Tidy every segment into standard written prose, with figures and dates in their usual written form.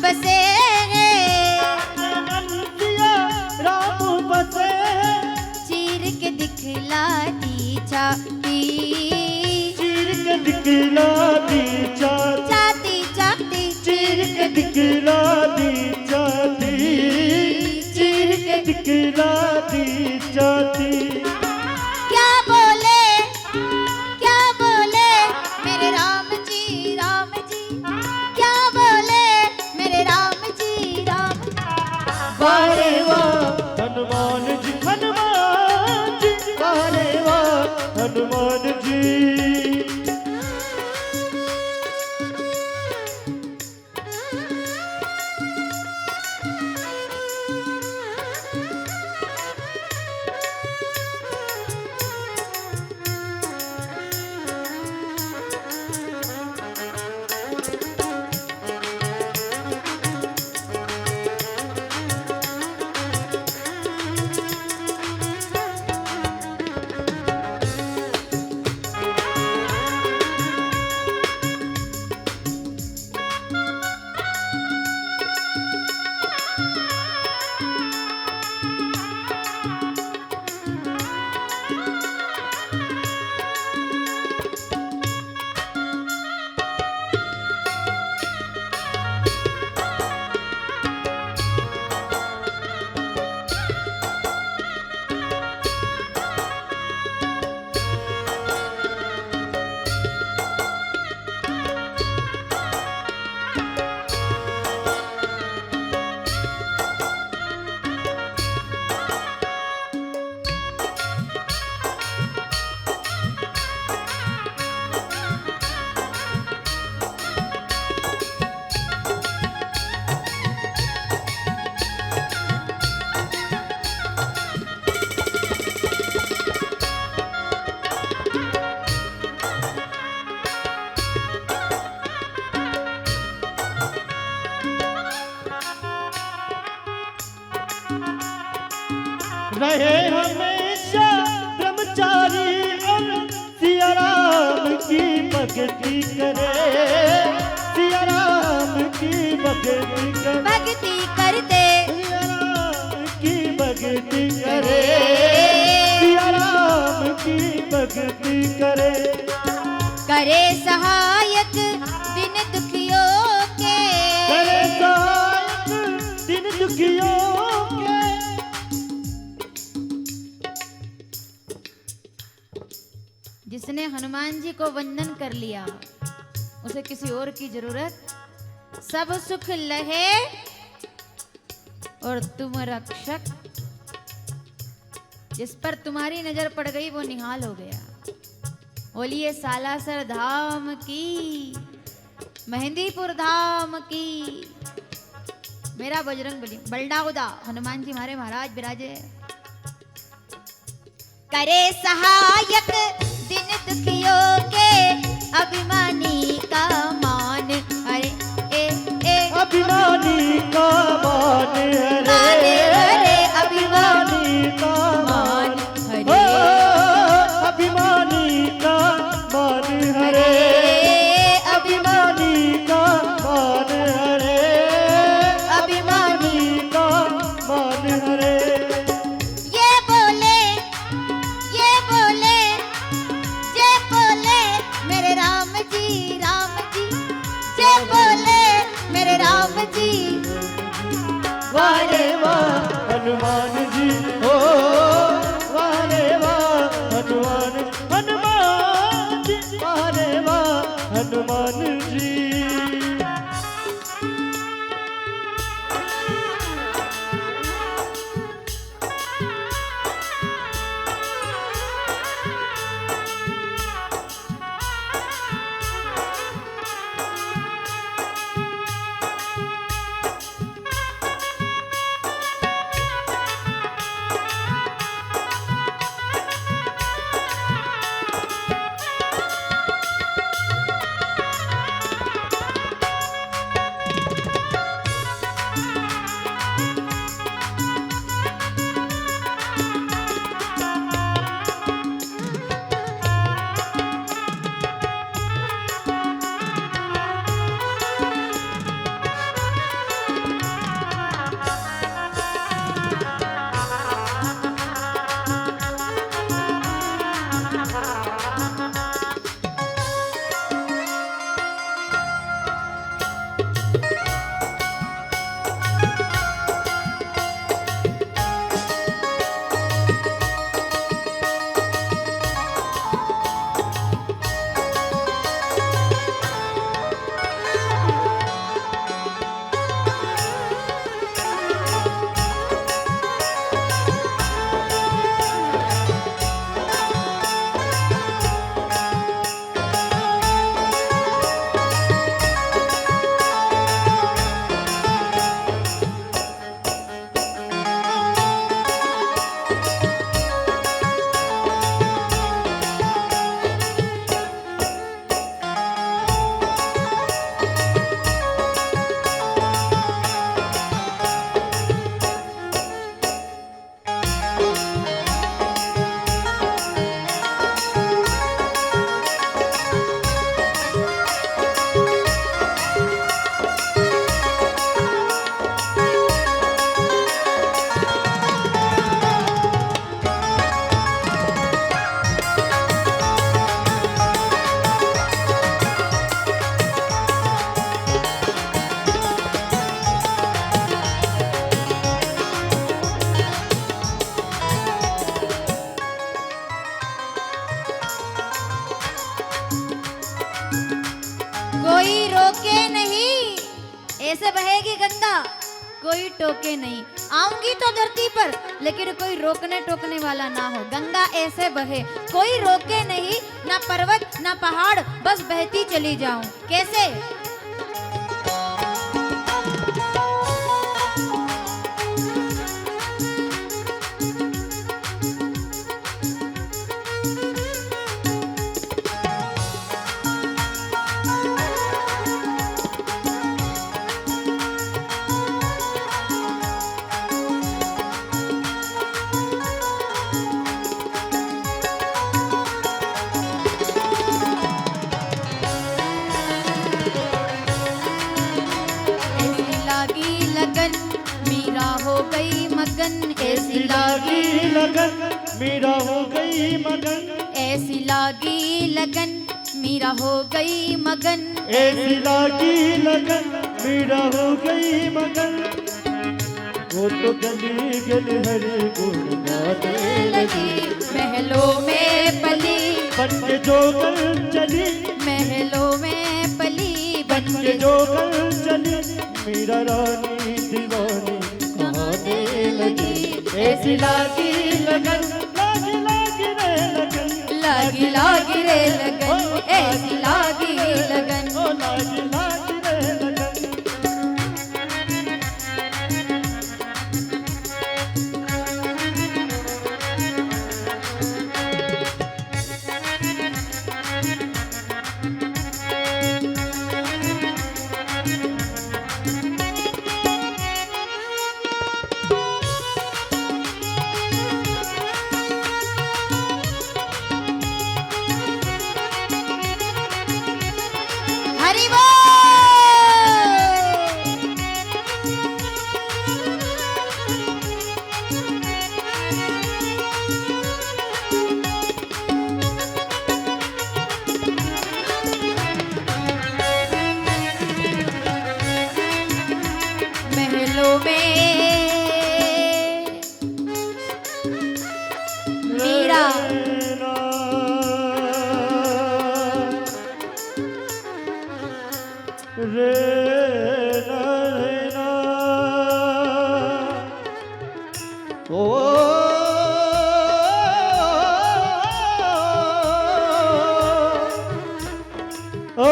बसे मन सिया राम बसे। चीर के दिखला दी छाती, चीर के दिखला दी छाती, छाती छाती चीर के दिखला दी छाती, चीर के दिखला दी छाती। क्या बोले मेरे राम जी, राम जी, क्या बोले मेरे राम जी, राम जी। वाह रे वाह हनुमान जी, हनुमान जी, वाह रे वाह हनुमान जी। रहे हमेशा ब्रह्मचारी और सिया राम की भक्ति करे, सिया राम की भक्ति करे, भक्ति करते सिया राम की भक्ति करे, सिया राम की भक्ति करे। करे सहायक दिन दुखियों के, करे सहायक दिन दुखियों के। जिसने हनुमान जी को वंदन कर लिया उसे किसी और की जरूरत, सब सुख लहे और तुम रक्षक। जिस पर तुम्हारी नजर पड़ गई वो निहाल हो गया। बोलिए सालासर धाम की, मेहंदीपुर धाम की। मेरा बजरंग बली बलडाउदा हनुमान जी हमारे महाराज विराजे। करे सहायक दिन दुखियों के, अभिमानी का मान हरे अभिमानी का मान हरे, अभिमानी का मान हरे, अभिमानी का मान हरे, अभिमानी का मान हरे, अभिमानी का मान हरे। ये बोले मेरे राम जी, राम जी, ये बोले मेरे राम जी। वाह रे वाह हनुमान जी, ओ वाह रे वाह हनुमान, हनुमान जी, वाह रे वाह हनुमान जी। ऐसे बहेगी गंगा कोई टोके नहीं। आऊंगी तो धरती पर लेकिन कोई रोकने टोकने वाला ना हो। गंगा ऐसे बहे कोई रोके नहीं, ना पर्वत ना पहाड़, बस बहती चली जाऊं। कैसे? ऐसी लागी लगन मीरा हो गई मगन। ऐसी लागी लगन मीरा हो गई मगन। ऐसी लागी लगन मीरा हो गई मगन। वो तो गली गली हरे गुण गाने लगी। महलों में पली बन के जो कल चली। महलों में पली बन के जो कल चली। मीरा रानी दीवानी कहाने लगी। ऐसी लागी लगन लागी लागी रे लगन। लागी लागी रे लगन। ऐसी लागी लगन ओ लागी लागी रे लगन। हरि बोल। महलों में मीरा रे ना ओ ओ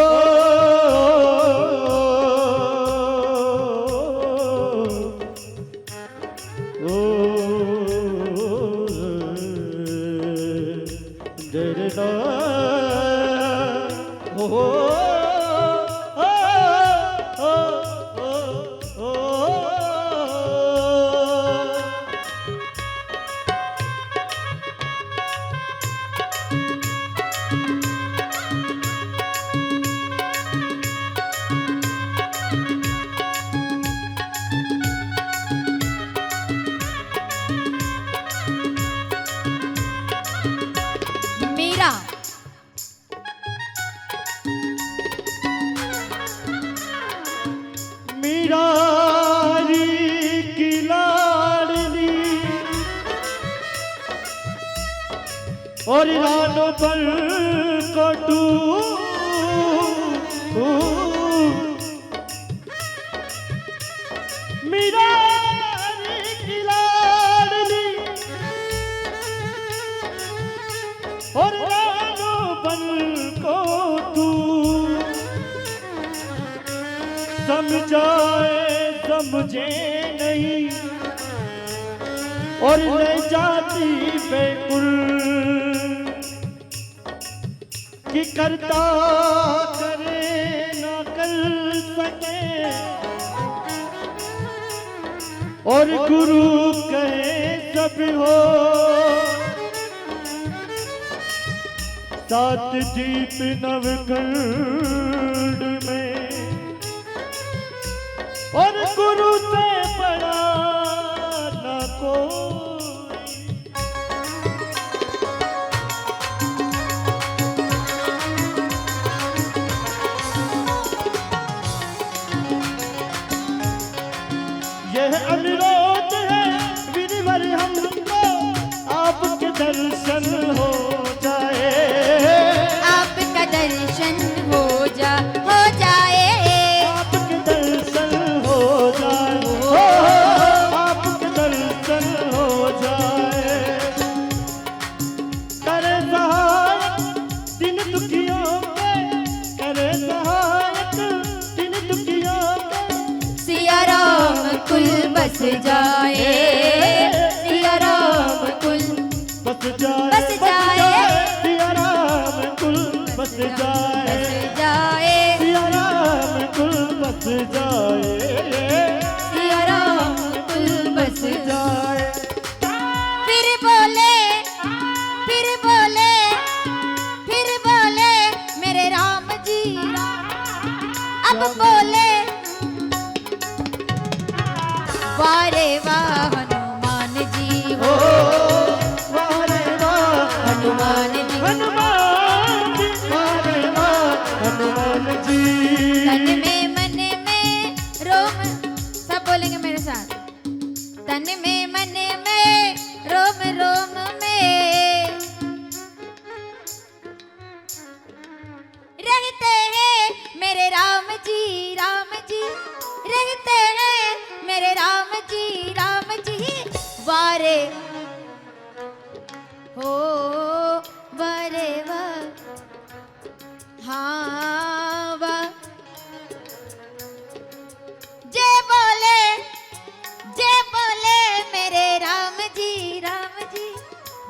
दरदा ओ मीरा मीरारी की लाडली और रानों पर कटू मीरारी की लाडली और रानों पर कटू समझाए समझे नहीं और ले जाती बेकुल कि करता करे ना कर सके और गुरु कहे सब हो सात दीप नवखंड में और गुरु से बड़ा न कोई। यह अनुरोध है वीरवर हमको आपके दर्शन हो जाए। आपका दर्शन हो बस जाए, सिया राम कुल बस जाए, बस जाए, सिया राम कुल बस जाए, बस जाए, सिया राम कुल बस जाए, सिया राम कुल बस जाए। फिर बोले, फिर बोले, फिर बोले मेरे राम जी राम। अब बोले वारे वाह हनुमान जी हो, वारे वाह हनुमान जी, हनुमान जी, वारे वाह हनुमान जी। तन में मन में रोम, सब बोलेंगे मेरे साथ, तन में मन में रोम रोम में रहते हैं मेरे राम जी राम जी, रहते हैं मेरे राम जी राम जी। वारे हो वारे वाह, हाँ वाह, जय बोले, जय बोले मेरे राम जी राम जी,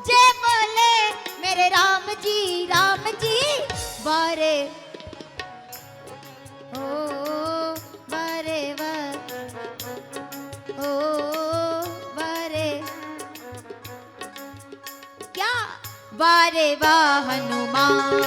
जय बोले मेरे राम जी राम जी। वारे ओ वारे वाह, ओ वारे क्या, वारे वाह हनुमान।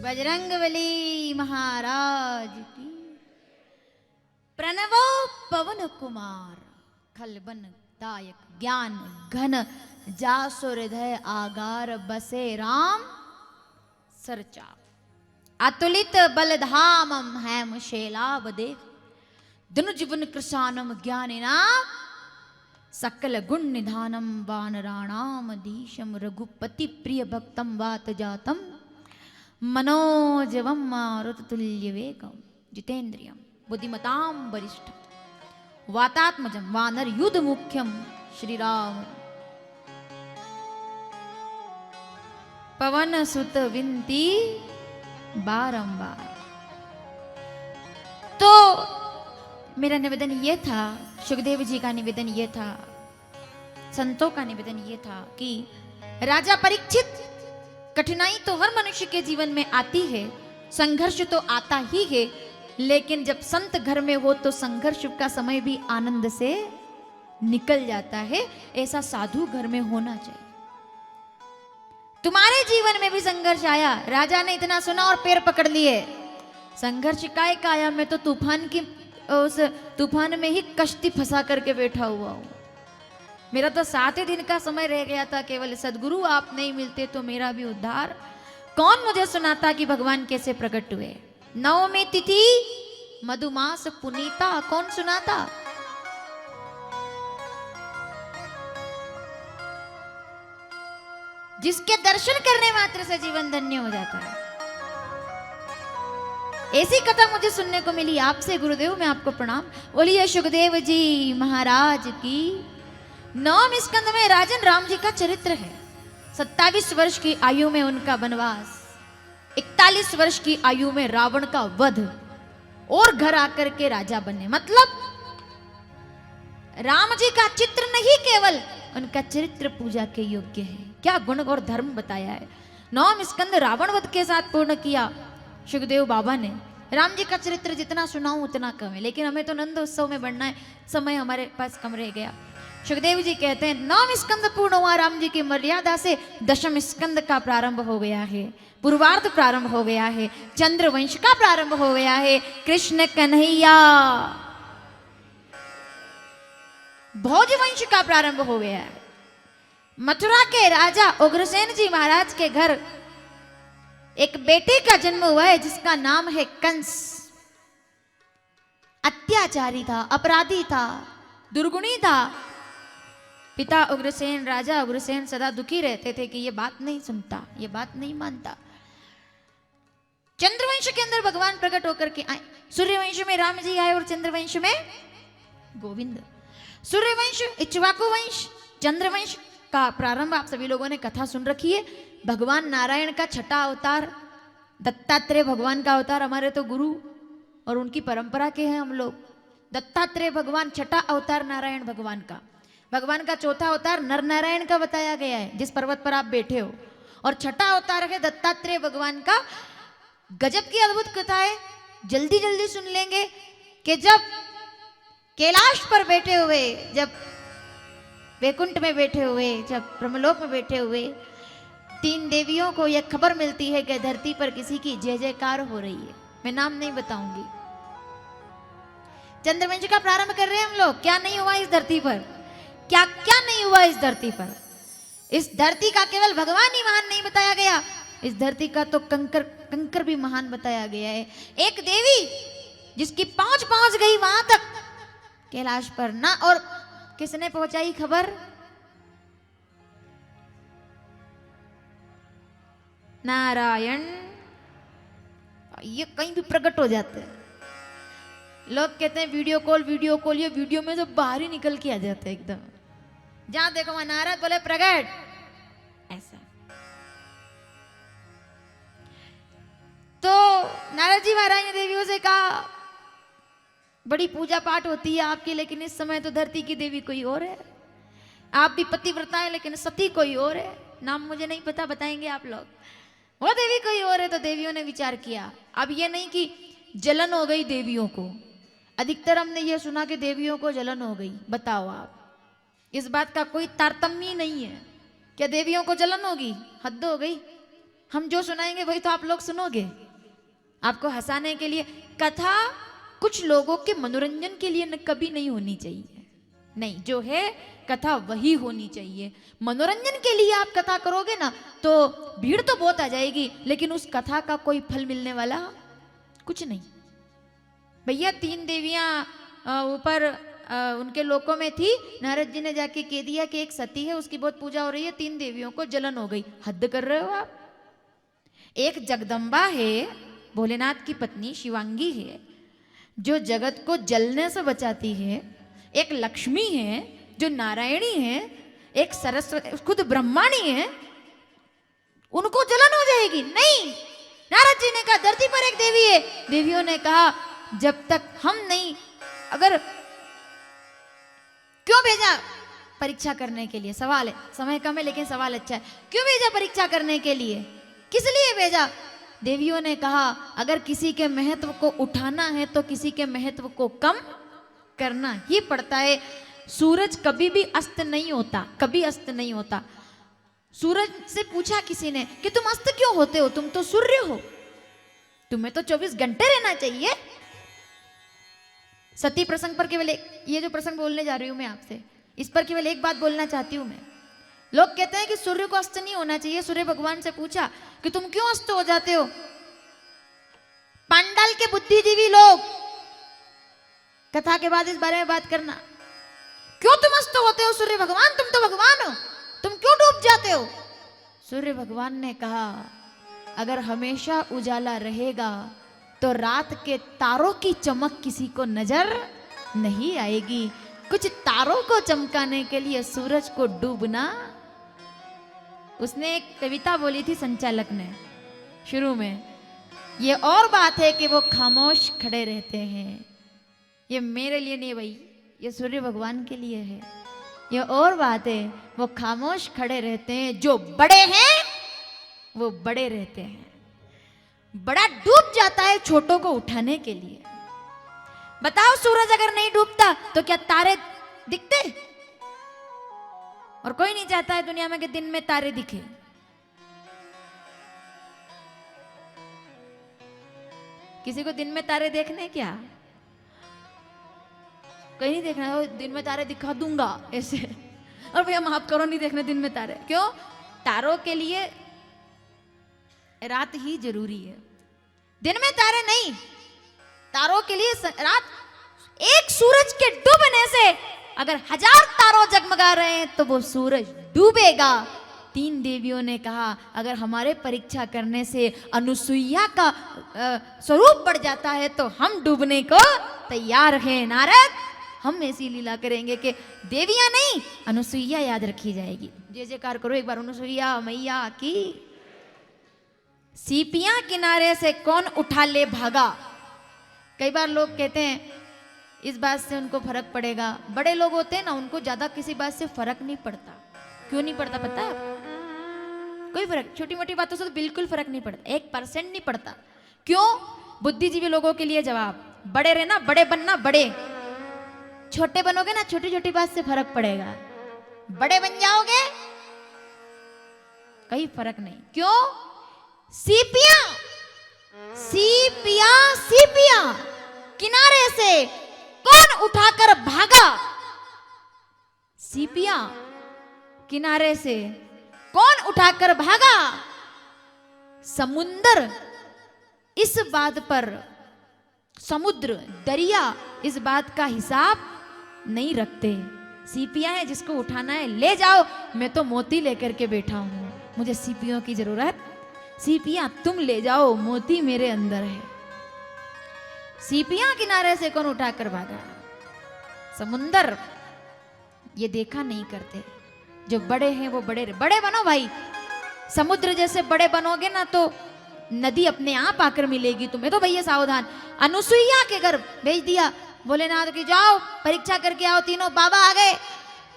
बजरंगबली महाराज की। प्रणवो पवन कुमार, खलबन दायक ज्ञान घन, जासो हृदय आगार बसे राम सरचा। अतुलित बलधामम हैम शैलाभ देख, दुनु जीवन कृशानम ज्ञानिनाम, सकल गुण निधानम वानराणाम धीशम, रघुपति प्रिय भक्तम वात जातम, मनोजवम मारुततुल्य वेगम, जितेन्द्रियम बुद्धिमताम वरिष्ठम, वातात्मजम वानर युद्ध मुख्यम श्री राम। पवन सुत विनती बारंबार। तो मेरा निवेदन ये था, सुखदेव जी का निवेदन ये था, संतों का निवेदन ये था कि राजा परीक्षित, कठिनाई तो हर मनुष्य के जीवन में आती है, संघर्ष तो आता ही है, लेकिन जब संत घर में हो तो संघर्ष का समय भी आनंद से निकल जाता है। ऐसा साधु घर में होना चाहिए। तुम्हारे जीवन में भी संघर्ष आया, राजा ने इतना सुना और पैर पकड़ लिए। संघर्ष काय का आया, मैं तो तूफान की उस तूफान में ही कश्ती फंसा करके बैठा हुआ हूं। मेरा तो 7 ही दिन का समय रह गया था, केवल सदगुरु आप नहीं मिलते तो मेरा भी उद्धार कौन मुझे सुनाता कि भगवान कैसे प्रकट हुए। नवमी तिथि मधुमास पुनीता कौन सुनाता। जिसके दर्शन करने मात्र से जीवन धन्य हो जाता है। ऐसी कथा मुझे सुनने को मिली आपसे गुरुदेव, मैं आपको प्रणाम। बोलिए सुखदेव जी महाराज की। 9वें स्कंद में राजन राम जी का चरित्र है। 27 वर्ष की आयु में उनका वनवास, 41 वर्ष की आयु में रावण का वध और घर आकर के राजा बने। मतलब राम जी का चित्र नहीं, केवल उनका चरित्र पूजा के योग्य है। क्या गुण और धर्म बताया है। 9वां स्कंद रावण वध के साथ पूर्ण किया सुखदेव बाबा ने। राम जी का चरित्र जितना सुनाऊं उतना कम है, लेकिन हमें तो नंद उत्सव में बढ़ना है, समय हमारे पास कम रह गया। सुखदेव जी कहते हैं 9वां स्कंद पूर्ण हुआ राम जी की मर्यादा से, 10वें स्कंद का प्रारंभ हो गया है, पूर्वार्ध प्रारंभ हो गया है, चंद्रवंश का प्रारंभ हो गया है। कृष्ण कन्हैया भोजवंश का प्रारंभ हो गया है। मथुरा के राजा उग्रसेन जी महाराज के घर एक बेटे का जन्म हुआ है जिसका नाम है कंस। अत्याचारी था, अपराधी था, दुर्गुणी था। पिता उग्रसेन, राजा उग्रसेन सदा दुखी रहते थे कि ये बात नहीं सुनता, ये बात नहीं मानता। चंद्रवंश के अंदर भगवान प्रकट होकर के आए। सूर्यवंश में राम जी आए और चंद्रवंश में गोविंद। सूर्यवंश, इक्ष्वाकु वंश, चंद्रवंश का प्रारंभ आप सभी लोगों ने कथा सुन रखी है। भगवान नारायण का छठा अवतार दत्तात्रेय भगवान का अवतार, हमारे तो गुरु और उनकी परंपरा के हैं हम लोग। दत्तात्रेय भगवान छठा अवतार नारायण भगवान का। भगवान का चौथा अवतार नर नारायण का बताया गया है, जिस पर्वत पर आप बैठे हो। और छठा अवतार है दत्तात्रेय भगवान का। गजब की अद्भुत कथा है, जल्दी जल्दी सुन लेंगे कि जब कैलाश पर बैठे हुए, जब वैकुंठ में बैठे हुए, जब ब्रह्मलोक में बैठे हुए 3 देवियों को यह खबर मिलती है कि धरती पर किसी की जय जयकार हो रही है। मैं नाम नहीं बताऊंगी। चंद्रवंश का प्रारंभ कर रहे हैं हम लोग। क्या नहीं हुआ इस धरती पर, क्या क्या नहीं हुआ इस धरती पर। इस धरती का केवल भगवान ही महान नहीं बताया गया, इस धरती का तो कंकर कंकर भी महान बताया गया है। एक देवी जिसकी पहुंच पहुंच गई वहां तक कैलाश पर ना, और किसने पहुंचाई खबर? नारायण। ये कहीं भी प्रकट हो जाते हैं। लोग कहते हैं वीडियो कॉल, वीडियो कॉल, ये वीडियो में तो बाहर ही निकल के आ जाते हैं एकदम। जहां देखो वहां नारद बोले प्रकट, ऐसा। तो नारद जी महाराज ने देवियों से कहा बड़ी पूजा पाठ होती है आपकी, लेकिन इस समय तो धरती की देवी कोई और है। आप भी पतिव्रता है लेकिन सती कोई और है। नाम मुझे नहीं पता, बताएंगे आप लोग। वो देवी कोई और है। तो देवियों ने विचार किया। अब ये नहीं कि जलन हो गई देवियों को, अधिकतर हमने ये सुना कि देवियों को जलन हो गई। बताओ आप, इस बात का कोई तारतम्य नहीं है। क्या देवियों को जलन होगी? हद हो गई। हम जो सुनाएंगे वही तो आप लोग सुनोगे, आपको हंसाने के लिए। कथा कुछ लोगों के मनोरंजन के लिए कभी नहीं होनी चाहिए। नहीं, जो है कथा वही होनी चाहिए। मनोरंजन के लिए आप कथा करोगे ना तो भीड़ तो बहुत आ जाएगी, लेकिन उस कथा का कोई फल मिलने वाला कुछ नहीं। भैया 3 देवियां ऊपर उनके लोकों में थी। नारद जी ने जाके कह दिया कि एक सती है, उसकी बहुत पूजा हो रही है, 3 देवियों को जलन हो गई। हद कर रहे हो आप। एक जगदम्बा है, भोलेनाथ की पत्नी शिवांगी है, जो जगत को जलने से बचाती है। एक लक्ष्मी है जो नारायणी है, एक सरस्वती खुद ब्रह्माणी है, उनको जलन हो जाएगी? नहीं। नारद जी ने कहा धरती पर एक देवी है। देवियों ने कहा जब तक हम नहीं, अगर क्यों भेजा परीक्षा करने के लिए? सवाल है, समय कम है लेकिन सवाल अच्छा है। क्यों भेजा परीक्षा करने के लिए? किस लिए भेजा? देवियों ने कहा अगर किसी के महत्व को उठाना है तो किसी के महत्व को कम करना ही पड़ता है। सूरज कभी भी अस्त नहीं होता, कभी अस्त नहीं होता। सूरज से पूछा किसी ने कि तुम अस्त क्यों होते हो? तुम तो सूर्य हो, तुम्हें तो 24 घंटे रहना चाहिए। सती प्रसंग पर केवल ये जो प्रसंग बोलने जा रही हूं मैं आपसे, इस पर केवल एक बात बोलना चाहती हूं मैं। लोग कहते हैं कि सूर्य को अस्त नहीं होना चाहिए। सूर्य भगवान से पूछा कि तुम क्यों अस्त हो जाते हो? पांडाल के बुद्धिजीवी लोग, कथा के बाद इस बारे में बात करना, क्यों तुम अस्त होते हो सूर्य भगवान? तुम तो भगवान हो, तुम क्यों डूब जाते हो? सूर्य भगवान ने कहा, अगर हमेशा उजाला रहेगा तो रात के तारों की चमक किसी को नजर नहीं आएगी। कुछ तारों को चमकाने के लिए सूरज को डूबना। उसने एक कविता बोली थी संचालक ने शुरू में, ये और बात है कि वो खामोश खड़े रहते हैं। ये मेरे लिए नहीं भाई, ये सूर्य भगवान के लिए है। ये और बात है वो खामोश खड़े रहते हैं, जो बड़े हैं वो बड़े रहते हैं। बड़ा डूब जाता है छोटों को उठाने के लिए। बताओ, सूरज अगर नहीं डूबता तो क्या तारे दिखते? और कोई नहीं चाहता है दुनिया में कि दिन में तारे दिखे। किसी को दिन में तारे देखने क्या? कोई नहीं देखना है, दिन में तारे दिखा दूंगा ऐसे। और भैया माफ करो, नहीं देखने दिन में तारे। क्यों? तारों के लिए रात ही जरूरी है, दिन में तारे नहीं। तारों के लिए रात, एक सूरज के डूबने से अगर 1000 तारों जगमगा रहे हैं तो वो सूरज डूबेगा। 3 देवियों ने कहा, अगर हमारे परीक्षा करने से अनुसुईया का स्वरूप बढ़ जाता है तो हम डूबने को तैयार हैं नारद। हम ऐसी लीला करेंगे कि देवियां नहीं, अनुसुईया याद रखी जाएगी। जय जयकार करो एक बार अनुसुईया मैया की। सीपियां किनारे से कौन उठा ले भागा। कई बार लोग कहते हैं इस बात से उनको फर्क पड़ेगा। बड़े लोग होते हैं ना, उनको ज्यादा किसी बात से फर्क नहीं पड़ता। क्यों नहीं पड़ता पता है? कोई फर्क, छोटी मोटी बातों से तो बिल्कुल फर्क नहीं पड़ता, 1% नहीं पड़ता। क्यों? बुद्धिजीवी लोगों के लिए जवाब, बड़े रहना, बड़े बनना, बड़े। छोटे बनोगे ना, छोटी छोटी बात से फर्क पड़ेगा। बड़े बन जाओगे कोई फर्क नहीं। क्यों? सीपियां सीपियां सीपियां किनारे से कौन उठाकर भागा। सीपियां किनारे से कौन उठाकर भागा। समुंदर इस बात पर, समुद्र दरिया इस बात का हिसाब नहीं रखते। सीपियां है, जिसको उठाना है ले जाओ। मैं तो मोती लेकर के बैठा हूं, मुझे सीपियों की जरूरत। सीपियां तुम ले जाओ, मोती मेरे अंदर है। सीपियां किनारे से कौन उठाकर भागा। समुंदर ये देखा नहीं करते। जो बड़े हैं वो बड़े बड़े बनो भाई। समुद्र जैसे बड़े बनोगे ना तो नदी अपने आप आकर मिलेगी तुम्हें। तो भैया सावधान। अनुसुईया के घर भेज दिया भोलेनाथ की, जाओ परीक्षा करके आओ। तीनों बाबा आ गए,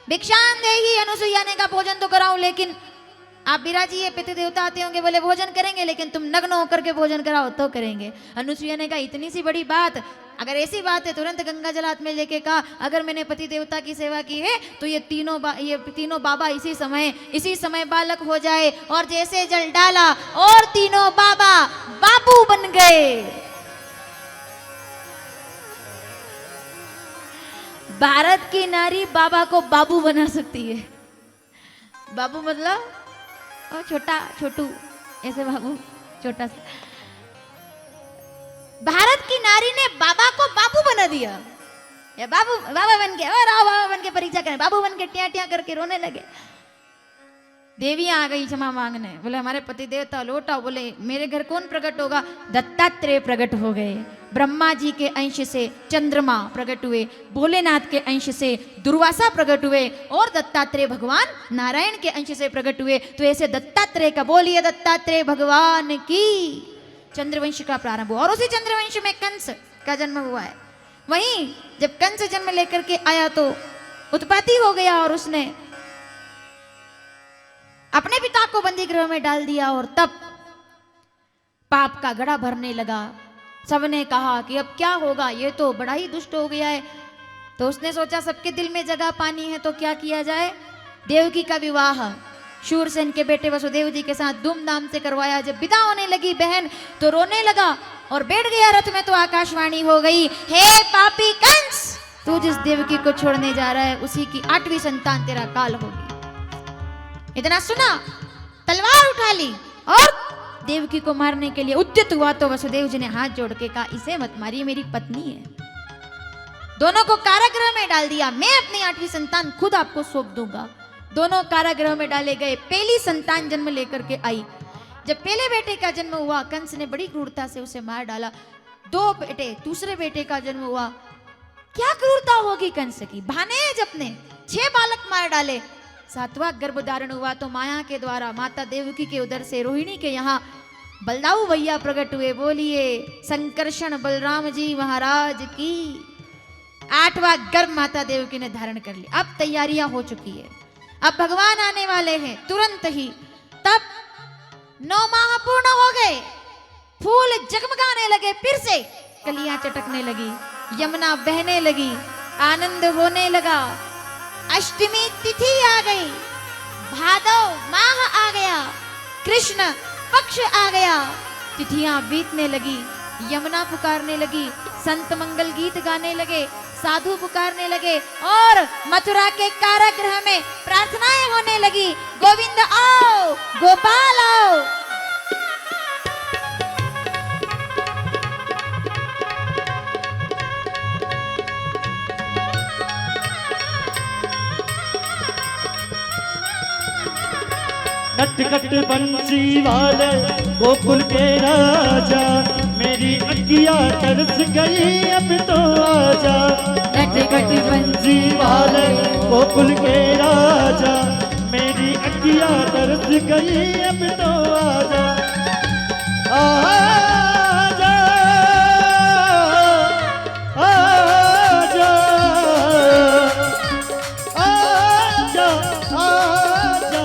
भिक्षान देगी। अनुसुईया ने कहा भोजन तो कराऊं, लेकिन आप विराजिए, पितृ देवता आते होंगे, बोले भोजन करेंगे, लेकिन तुम नग्न होकर के भोजन कराओ तो करेंगे। अनुसुईया ने कहा इतनी सी बड़ी बात, अगर ऐसी बात है तुरंत गंगा जल हाथ में लेके कहा, अगर मैंने पति देवता की सेवा की है तो ये तीनों बाबा इसी समय बालक हो जाए। और जैसे जल डाला और तीनों बाबा बाबू बन गए। भारत की नारी बाबा को बाबू बना सकती है। बाबू मतलब छोटा छोटू, ऐसे बाबू छोटा सा। भारत की नारी ने बाबा को बाबू बना दिया। या बाबू बाबा बन के, और आओ बाबा बन के परीक्षा करें। बाबू बन के ट्या ट्या करके रोने लगे। देवियां आ गई क्षमा मांगने, बोले हमारे पति देवता लौटाओ। बोले मेरे घर कौन प्रकट होगा। दत्तात्रेय प्रकट हो गए। ब्रह्मा जी के अंश से चंद्रमा प्रकट हुए, भोलेनाथ के अंश से दुर्वासा प्रकट हुए, और दत्तात्रेय भगवान नारायण के अंश से प्रकट हुए। तो ऐसे दत्तात्रेय का, बोलिए दत्तात्रेय भगवान की। चंद्रवंश का प्रारंभ हुआ, और उसी चंद्रवंश में कंस का जन्म हुआ है। वहीं जब कंस जन्म लेकर के आया तो उत्पत्ति हो गया, और उसने अपने पिता को बंदी गृह में डाल दिया। और तब पाप का घड़ा भरने लगा। सबने कहा कि अब क्या होगा, ये तो बड़ा ही दुष्ट हो गया है। तो उसने सोचा सबके दिल में जगह पानी है तो क्या किया जाए। देवकी का विवाह शूरसेन के बेटे वसुदेव जी के साथ धूमधाम से करवाया। जब विदा होने लगी बहन तो रोने लगा और बैठ गया रथ में। तो आकाशवाणी हो गई, हे पापी कंस, तू जिस देवकी को छोड़ने जा रहा है उसी की 8वीं संतान तेरा काल होगी। इतना सुना, तलवार उठा ली और देवकी को मारने के लिए उद्यत हुआ तो वसुदेव जी ने हाथ जोड़ के कहा, इसे मत मारिए, मेरी पत्नी है। दोनों को कारागृह में डाल दिया, मैं अपनी 8वीं संतान खुद आपको सौंप दूंगा। दोनों कारागृह में डाले गए। पहली संतान जन्म लेकर के आई। जब पहले बेटे का जन्म हुआ, कंस ने बड़ी क्रूरता से उसे मार डाला। 2 बेटे, दूसरे बेटे का जन्म हुआ। क्या क्रूरता होगी कंस की, भानेज अपने 6 बालक मार डाले। 7वां गर्भ धारण हुआ तो माया के द्वारा माता देवकी के उदर से रोहिणी के यहाँ बलदाऊ भैया प्रकट हुए। बोलिए संकर्षण बलराम जी महाराज की। 8वां गर्भ माता देवकी ने धारण कर लिया। अब तैयारियां हो चुकी है, अब भगवान आने वाले हैं तुरंत ही। तब 9 माह पूर्ण हो गए, फूल जगमगाने लगे, फिर से कलियां चटकने लगी, यमुना बहने लगी, आनंद होने लगा। अष्टमी तिथि आ गई, भादव माह आ गया, कृष्ण पक्ष आ गया। तिथियां बीतने लगी, यमुना पुकारने लगी, संत मंगल गीत गाने लगे, साधु पुकारने लगे और मथुरा के कारागृह में प्रार्थनाएं होने लगी। गोविंद आओ, गोपाल आओ। नटखट बंसी वाले गोकुल के राजा, मेरी अखियाँ तरस गई अब तो आजा। नटखट बंसी वाले गोकुल के राजा, मेरी अखियाँ तरस गई अब तो आजा। आजा आजा आजा आजा।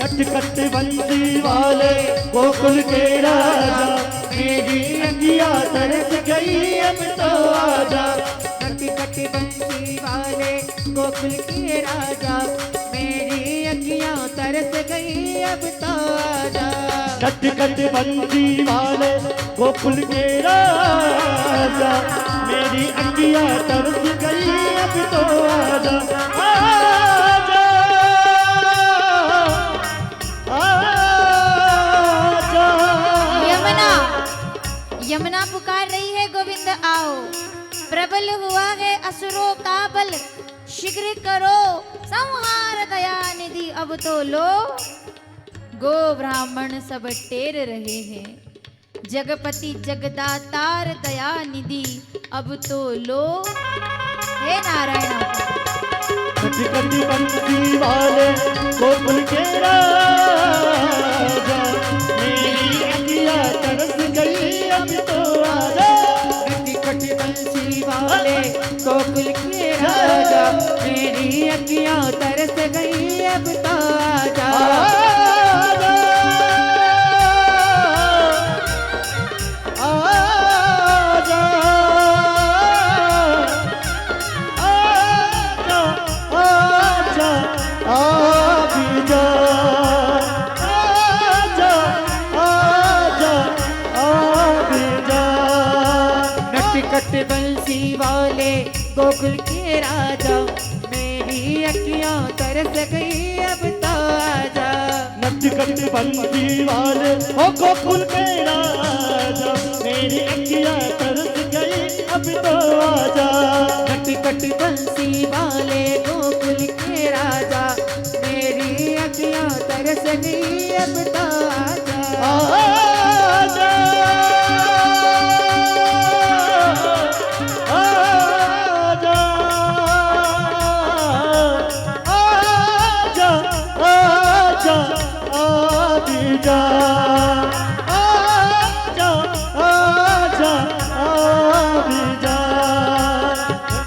नटखट बंसी वाले गोकुल के राजा, मेरी अखियाँ तरस गई अब तो आजा। नटखट बंसी वाले गोकुल के राजा, मेरी अखियाँ तरस गई अब तो आजा। नटखट बंसी वाले गोकुल के राजा, मेरी अखियाँ तरस गई अब तो आजा। आजा आजा। यमुना, यमुना पुकार रही है, गोविंद आओ। प्रबल हुआ है असुरों का बल, शीघ्र करो संहार दया निधि। अब तो लो गो ब्राह्मण सब टेर रहे हैं, जगपति जगदातार दया निधि। अब तो लो हे नारायण। नटखट बंसी वाले गोकुल के राजा, मेरी अखियाँ तरस गई अब तो आजा। नटखट बंसी वाले गोकुल के राजा, मेरी अखियाँ तरस गई अब तो आजा। आजा आजा आजा आजा आजा आजा आजा। नटखट बंसी वाले गोकुल के राजा, मेरी अखियाँ तरस गई अब तो आजा। नटखट बंसी वाले ओ गोकुल के राजा, मेरी अखियाँ तरस गई अब तो आजा। नटखट बंसी वाले गोकुल के राजा, मेरी अखियाँ तरस गई अब तो आजा। आजा आजा आजा आजा आजा आजा आजा आजा।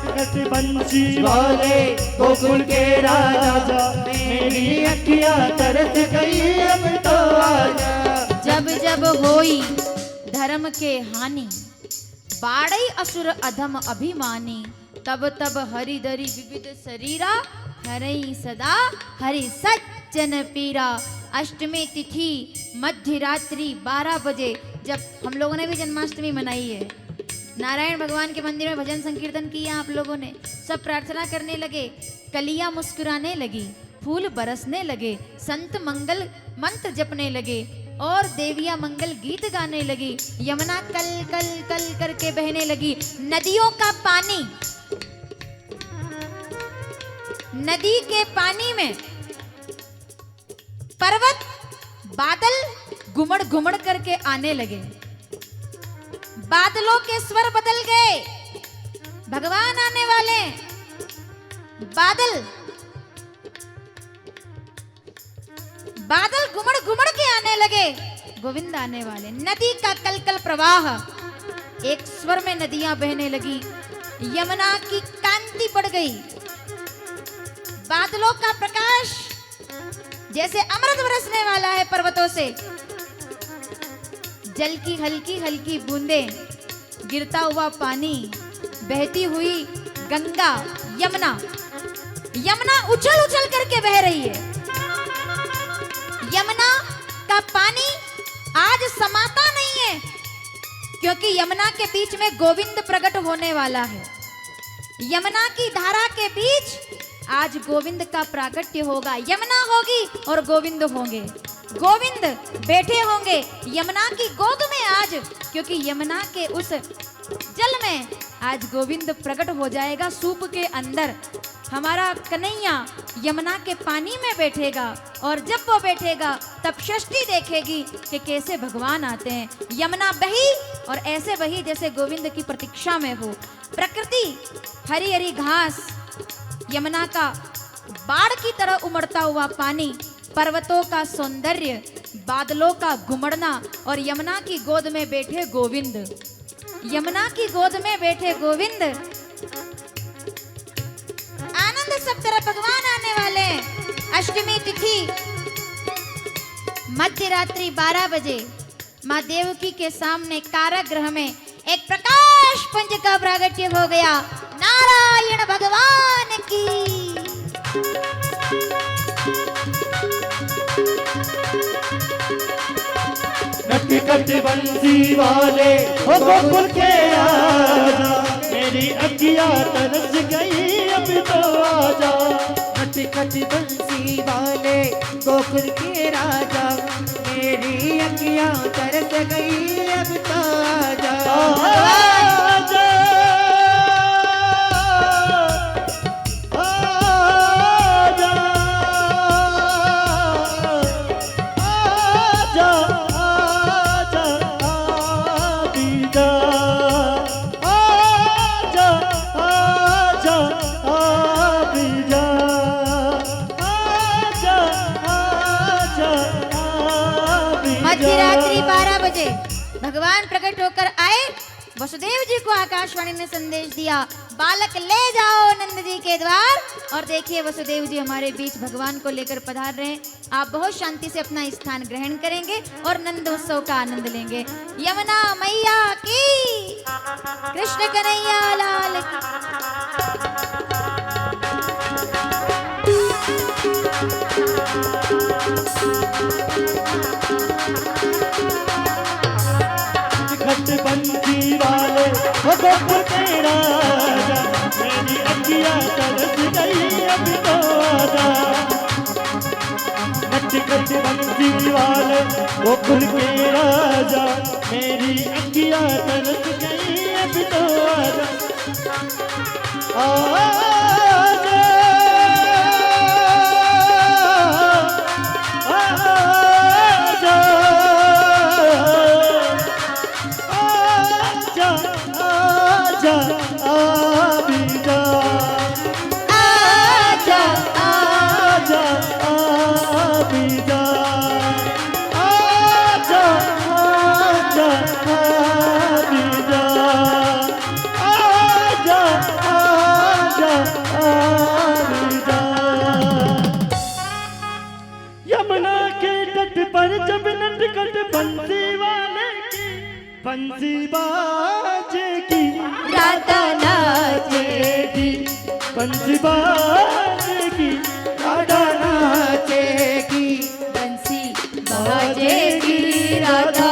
नटखट बंसी वाले गोकुल के राजा, मेरी अखियाँ तरस गई अब तो आजा। जब जब होई धर्म के हानि, बाड़ई असुर अधम अभिमानी। तब तब हरि धरि विविध शरीरा, हरई सदा हरि सज्जन पीरा। अष्टमी तिथि मध्य रात्रि 12 बजे, जब हम लोगों ने भी जन्माष्टमी मनाई है, नारायण भगवान के मंदिर में भजन संकीर्तन किया आप लोगों ने, सब प्रार्थना करने लगे, कलियां मुस्कुराने लगी, फूल बरसने लगे, संत मंगल मंत्र जपने लगे और देवियां मंगल गीत गाने लगी। यमुना कल कल कल करके बहने लगी। नदियों का पानी, नदी के पानी में पर्वत बादल घुमड़ घुमड़ करके आने लगे। बादलों के स्वर बदल गए, भगवान आने वाले। बादल बादल घुमड़ घुमड़ के आने लगे, गोविंद आने वाले। नदी का कलकल प्रवाह, एक स्वर में नदियां बहने लगी। यमुना की कांति बढ़ गई, बादलों का प्रकाश जैसे अमृत बरसने वाला है पर्वतों से। जल की हल्की हल्की बूंदें, गिरता हुआ पानी, बहती हुई गंगा यमुना। यमुना उछल उछल करके बह रही है। यमुना का पानी आज समाता नहीं है, क्योंकि यमुना के बीच में गोविंद प्रकट होने वाला है। यमुना की धारा के बीच आज गोविंद का प्राकट्य होगा। यमुना होगी और गोविंद होंगे, गोविंद बैठे होंगे यमुना की गोद में आज, क्योंकि यमुना के उस जल में आज गोविंद प्रकट हो जाएगा। सूप के अंदर हमारा कन्हैया यमुना के पानी में बैठेगा, और जब वो बैठेगा तब षष्ठी देखेगी कि कैसे भगवान आते हैं। यमुना बही और ऐसे बही जैसे गोविंद की प्रतीक्षा में हो। प्रकृति, हरी हरी घास, यमुना का बाढ़ की तरह उमड़ता हुआ पानी, पर्वतों का सौंदर्य, बादलों का घुमड़ना और यमुना की गोद में बैठे गोविंद। यमुना की गोद में बैठे गोविंद। आनंद सब तरफ, भगवान आने वाले। अष्टमी तिथि मध्य रात्रि 12 बजे माँ देवकी के सामने कारागृह में एक प्रकाश पुंज का प्रागट्य हो गया। नारायण भगवान की। नट कट बंसी वाले हो गोकुल के राजा, मेरी अखियां तरस गई अब तो आजा। नट कट बंसी वाले गोकुल के राजा, मेरी अखियां तरस गई अब तो आजा। आजा, मध्यरात्रि 12 बजे भगवान प्रकट होकर आए। वसुदेव जी को आकाशवाणी ने संदेश दिया, बालक ले जाओ नंद जी के द्वार। और देखिए वसुदेव जी हमारे बीच भगवान को लेकर पधार रहे हैं। आप बहुत शांति से अपना स्थान ग्रहण करेंगे और नंद उत्सव का आनंद लेंगे। यमुना मैया की, कृष्ण कन्हैया लाल घट बंसी वाले हो गोकुल के राजा, मेरी अखियां तरस गई अब तो आजा। घट घट बंसी वाले गोकुल के राजा, मेरी अखियां तरस गई अब तो आजा। आजा, आजा, आजा, आबिदा, आजा आजा, आबिदा, आजा, आजा, आबिदा, आजा, आजा, आबिदा। यमुना के तट पर जब नटखट बंसी वाले की बंसी बाजेगी, राधा नाचेगी, बंसी बाजेगी, राधा नाचेगी, बंसी बाजेगी, राधा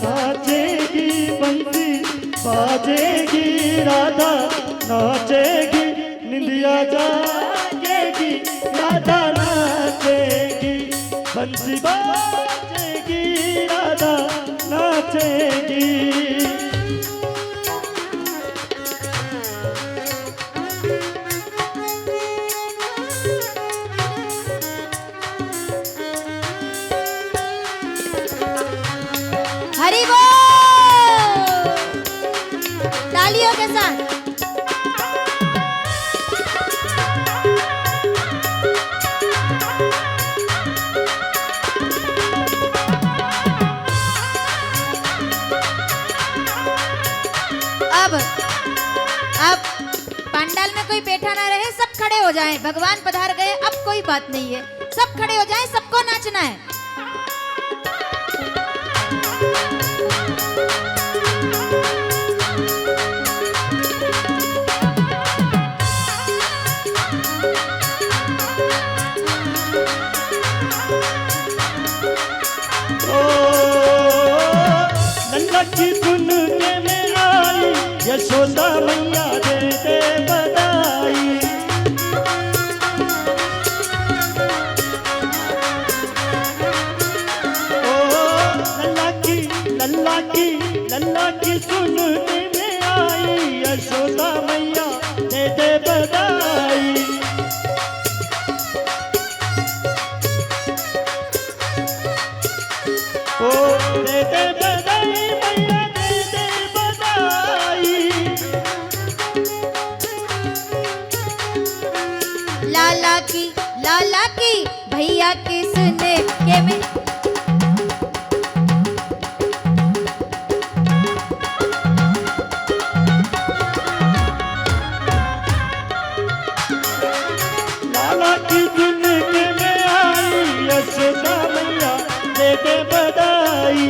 नाचेगी, बंसी बाजेगी। नाचेगी राधा नाचेगी निंदिया जागेगी राधा नाचेगी बंसी बाजेगी राधा नाचेगी हरि बोल तालियों के साथ। अब पंडाल में कोई बैठा ना रहे, सब खड़े हो जाएं। भगवान पधार गए, अब कोई बात नहीं है, सब खड़े हो जाएं, सबको नाचना है। की धुन के में आई यशोदा मैया दे दे बधाई ओ लल्ला की सुन के में आई यशोदा मैया दे दे बधाई ओ दे दे बधाई मैया दे दे बधाई लाला की भैया की सुने के में लाला की सुन के में आई यशोदा मैया दे दे बधाई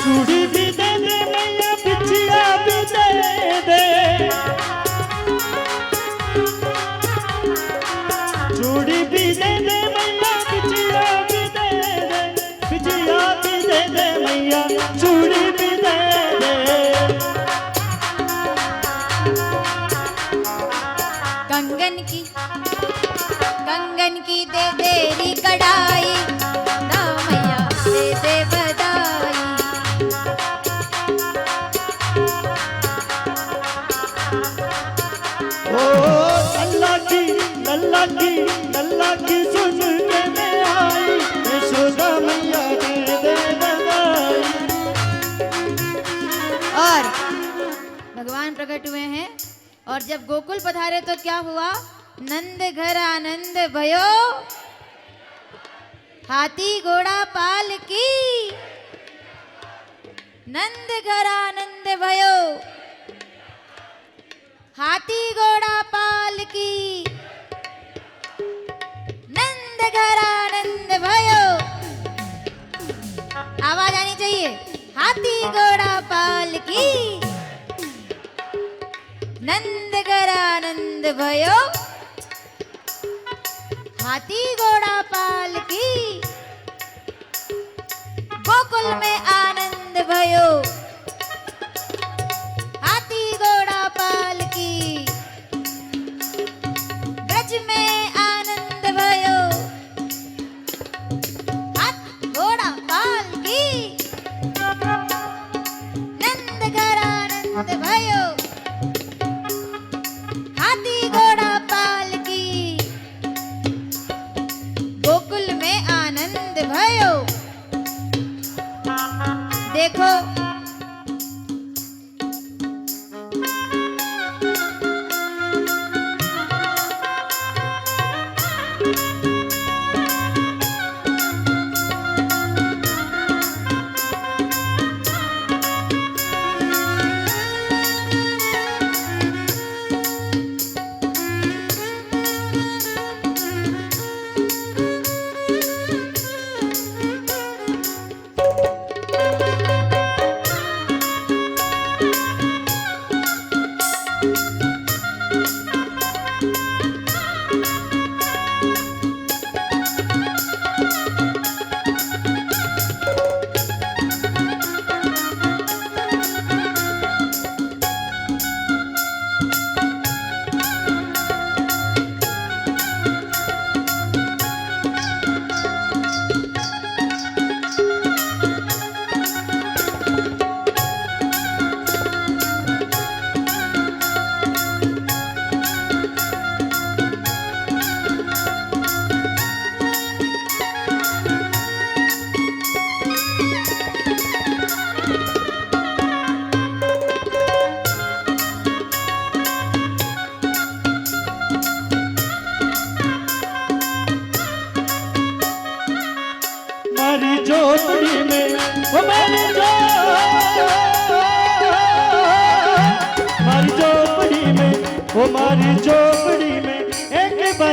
चूड़ी भी दे दे मैया बिछिया भी दे दे चूड़ी भी दे दे मैया बिछिया भी दे दे बिछिया भी दे दे मैया चूड़ी भी दे दे कंगन की दे तेरी कढ़ाई ना मैया दे दे बधाई ओ लल्ला की सुन के में आई यशोदा मैया दे दे बधाई और भगवान प्रकट हुए हैं और जब गोकुल पधारे तो क्या हुआ? नंद घर आनंद भयो हाथी घोड़ा पाल की नंद घर आनंद भयो हाथी घोड़ा पाल की नंद घर आनंद भयो। आवाज आनी चाहिए। हाथी घोड़ा पाल की नंद घर आनंद भयो हाथी घोड़ा पाल की गोकुल में आनंद भयो हाथी घोड़ा पाल की ब्रज में आनंद भयो हाथी घोड़ा पाल की नंद घर आनंद भयो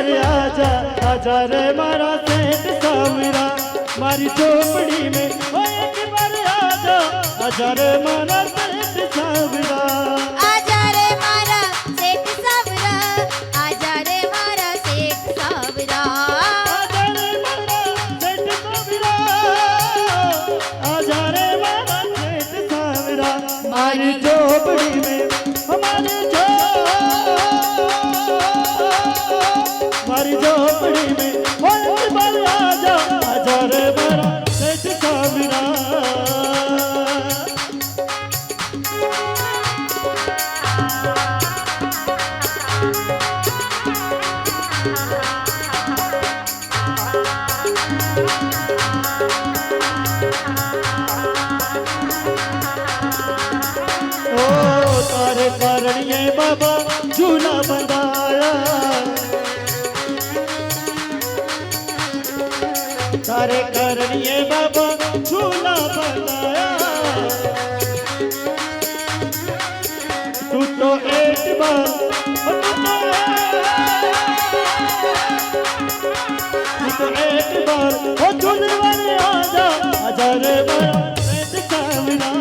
बार आजा आजा रे मारा सेठ सावरा मारी झोपड़ी में ओ एक बार आजा आजा रे मारा सेठ सावरा आजा रे मारा सेठ सावरा आजा रे मारा सेठ सावरा आजा रे मारा सेठ सावरा आजा रे मारा सेठ सावरा मारी झोपड़ी में हमारी मारी झोपड़ी में ओ एक बार आजा आजा रे मारा सेठ सावरा ओ तारे कारण ये बाबा झूला बंधाया तारे कारण ये बाबा झूला बंधाया तू तो एक बार तू तो एक बार ओ झूले वाले आजा आजा रे मारा सेठ सावरा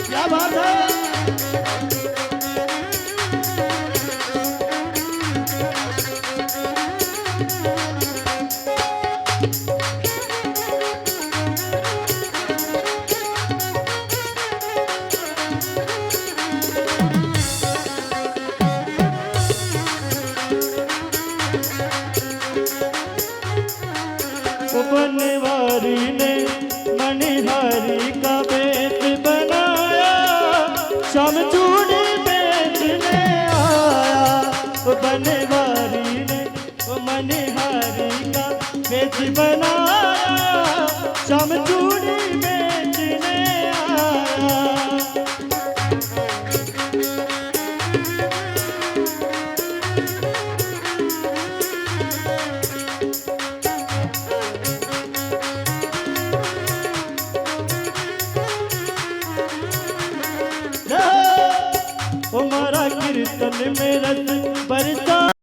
क्या बात है बनवारी ने मणिहारी का बेच बनाया शाम चूड़ी बेचने आया बनवारी ने मणिहारी का बेच बनाया शाम चूड़ी बेचने आया हमारा कीर्तन में रस बरसा